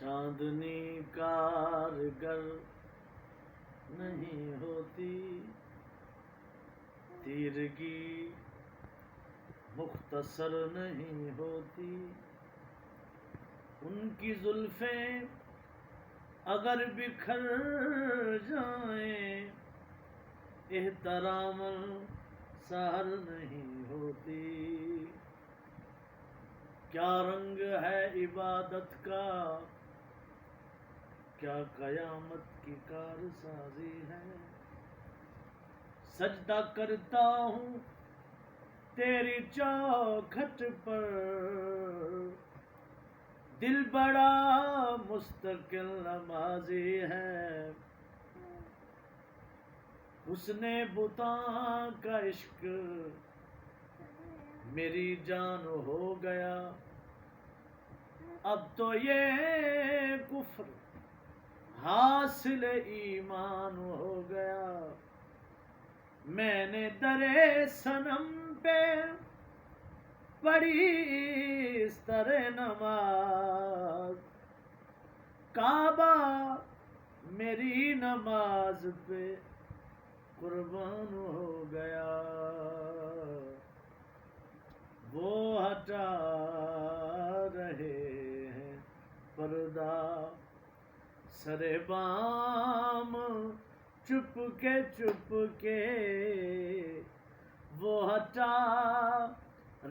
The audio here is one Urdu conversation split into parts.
چاندنی کارگر نہیں ہوتی، تیرگی مختصر نہیں ہوتی، ان کی زلفیں اگر بکھر جائیں احترام سحر نہیں ہوتی۔ کیا رنگ ہے عبادت کا، کیا قیامت کی کارسازی ہے، سجدہ کرتا ہوں تیری چوکھٹ پر، دل بڑا مستقل نمازی ہے، حسن بتاں کا عشق میری جان ہو گیا، اب تو یہ کفر حاصل ایمان ہو گیا، میں نے درِ صنم پہ پڑھی اس طرح نماز، کعبہ میری نماز پہ قربان ہو گیا، وہ ہٹا رہے ہیں پردہ سر بام چپ کے وہ ہٹا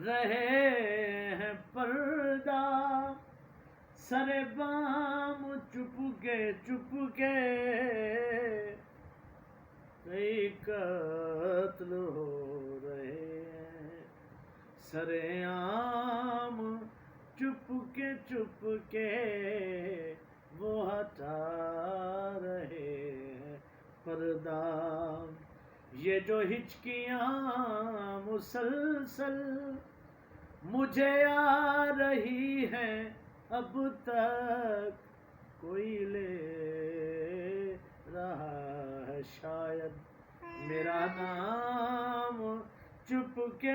رہے ہیں پردہ سر بام چپ کے کئی قتل ہو رہے ہیں سر عام چپ کے وہ ہٹا رہے ہیں پردہ، یہ جو ہچکیاں مسلسل مجھے آ رہی ہیں اب تک کوئی لے رہا ہے شاید میرا نام، چپ کے